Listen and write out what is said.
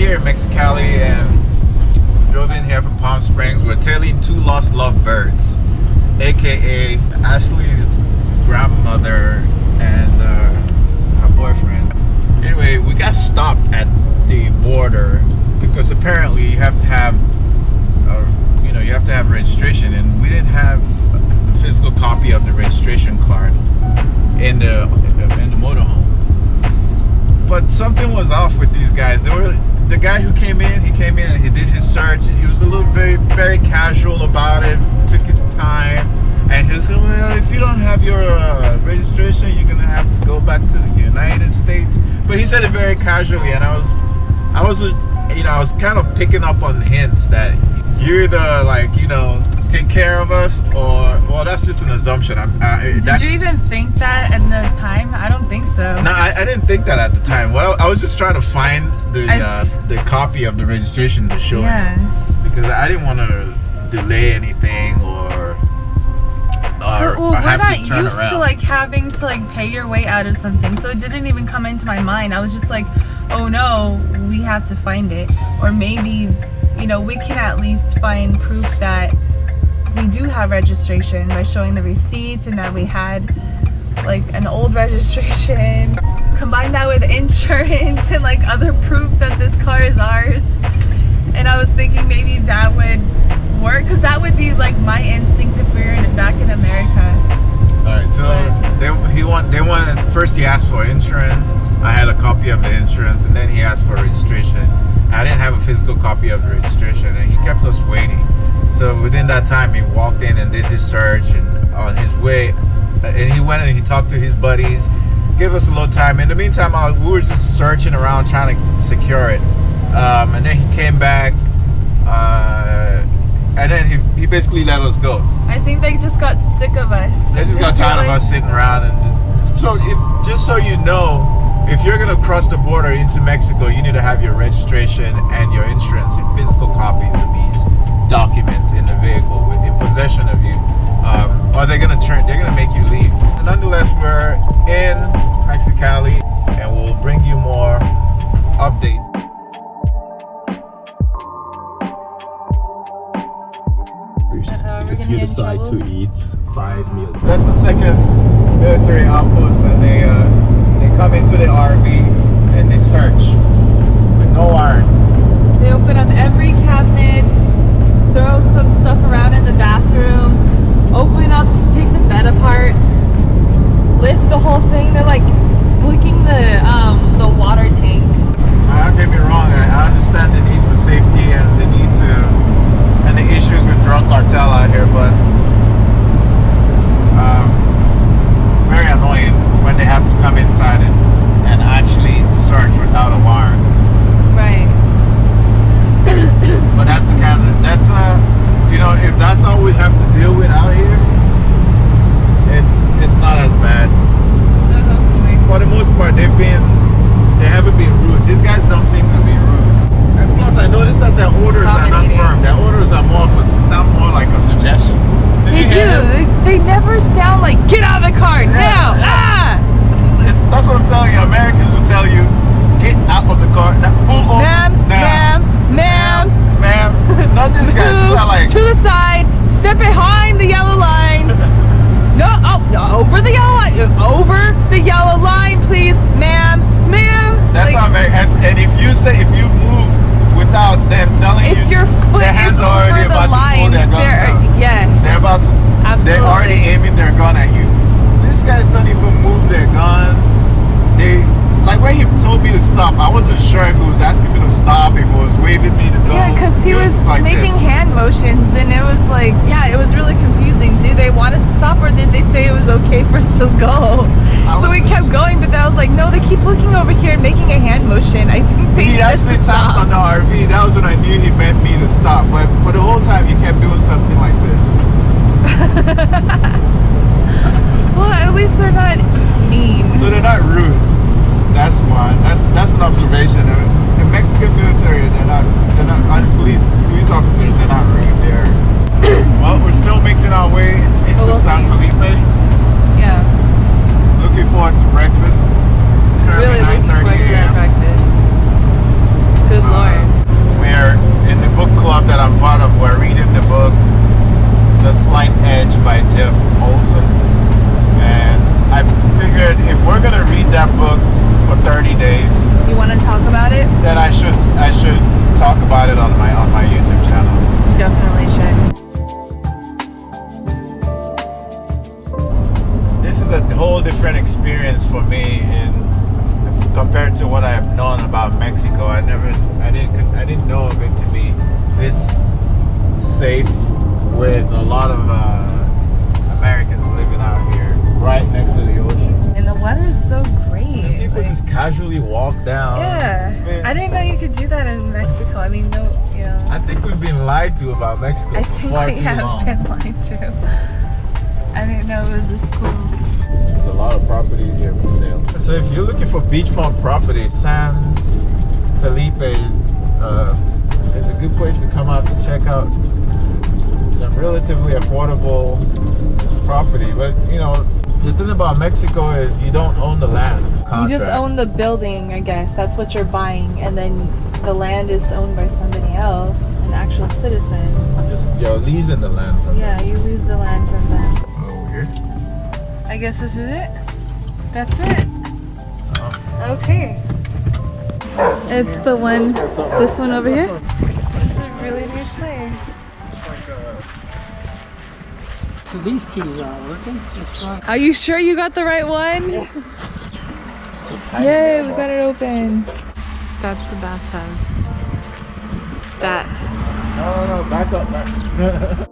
here in Mexicali and drove in here from Palm Springs. We're tailing two lost lovebirds, aka Ashley's grandmother and her boyfriend. Anyway, we got stopped at the border because apparently you have to have registration, and we didn't have the physical copy of the registration card in the motorhome. But something was off with these guys. The guy who came in and he did his search. He was a little very casual about it, took his time, and he was like, well, if you don't have your registration, you're gonna have to go back to the United States. But he said it very casually, and I was kind of picking up on hints that you're either take care of us, or well, that's just an assumption. Did you even think that at the time? I don't think so. No, I didn't think that at the time. Well, I was just trying to find the copy of the registration to show him, because I didn't want to delay anything or have to turn around. We're not used to having to pay your way out of something, so it didn't even come into my mind. I was just like, oh no, we have to find it, or maybe we can at least find proof that we do have registration by showing the receipt and that we had an old registration. Combine that with insurance and other proof that this car is ours. And I was thinking maybe that would work, because that would be my instinct if we were back in America. Alright, so first he asked for insurance. I had a copy of the insurance, and then he asked for registration. I didn't have a physical copy of the registration, and he kept us waiting. So within that time, he walked in and did his search, and on his way, and he went and he talked to his buddies, gave us a little time. In the meantime, we were just searching around trying to secure it, and then he came back, and then he basically let us go. I think they just got sick of us. They just got tired of us sitting around, and just so you know, if you're gonna cross the border into Mexico, you need to have your registration and your insurance and physical copies of these documents in the vehicle in possession of you, or they're gonna make you leave. Nonetheless, we're in Mexicali, and we'll bring you more updates. If you decide to eat 5 meals. That's the second military outpost, and they come into the RV and they search with no warrants. They open up every cabinet, throw some stuff around in the bathroom, open up, take the bed apart, lift the whole thing. They're flicking the water tank. Don't get me wrong, I understand the need for safety and the need to and the issues with drug cartel out here, but it's very annoying when they have to come inside and actually search without a warrant. Right. But that's if that's all we have to deal with out here, it's not as bad. For the most part, they haven't been rude. These guys don't seem to be rude. And plus, I noticed that their orders are not firm. Their orders are sound more like a suggestion. They do. They never sound like, get out of the car now. That's what I'm telling you. Americans will tell you, get out of the car. Now, ma'am. Not these guys. These are to the side. Step behind the yellow line. No, over the yellow line. Over the yellow line, please, ma'am. That's how Americans. And if you move without them telling you, if your foot their hands is are already over the about line, to pull their guns out. Yes. They're already aiming their gun at you. These guys don't even move their gun. When he told me to stop, I wasn't sure if he was asking me to stop, if he was waving me to go. Yeah, because he was making hand motions, and it was it was really confusing. Did they want us to stop, or did they say it was okay for us to go? So we kept going, but then I was like, no, they keep looking over here and making a hand motion. I think he actually tapped on the RV. That was when I knew he meant me to stop. But for the whole time, he kept doing something like this. Well, at least they're not mean. So they're not rude. That's one. That's an observation. The Mexican military, they're not police officers. They're not rude. Well, we're still making our way into San Felipe. Yeah. Looking forward to breakfast. It's currently really 9:30 a.m. Good Lord. book, The Slight Edge by Jeff Olson. And I figured if we're gonna read that book for 30 days, You want to talk about it? then I should talk about it on my YouTube channel. Definitely should. This is a whole different experience for me compared to what I've known about Mexico. I didn't know of it to be this safe, with a lot of Americans living out here right next to the ocean. And the weather's so great. And people like- just casually walk down. Yeah. Man, I didn't know you could do that in Mexico. I mean, no, you know. I think we've been lied to about Mexico I for think far we too have long. been lied to. I didn't know it was this cool. There's a lot of properties here for sale. So if you're looking for beachfront property, San Felipe is a good place to come out to check out some relatively affordable property. But you know, the thing about Mexico is you don't own the land. You just Contract. own the building, I guess. That's what you're buying. And then the land is owned by somebody else, an actual citizen. Just you're leasing the land from Yeah, you lose the land from them. them. Over here. I guess this is it. That's it. Okay. It's the one, this one over here. This is a really nice place. So these keys aren't working. It's not. Are you sure you got the right one? Yay, we got it open. That's the bathtub. That. No, back up.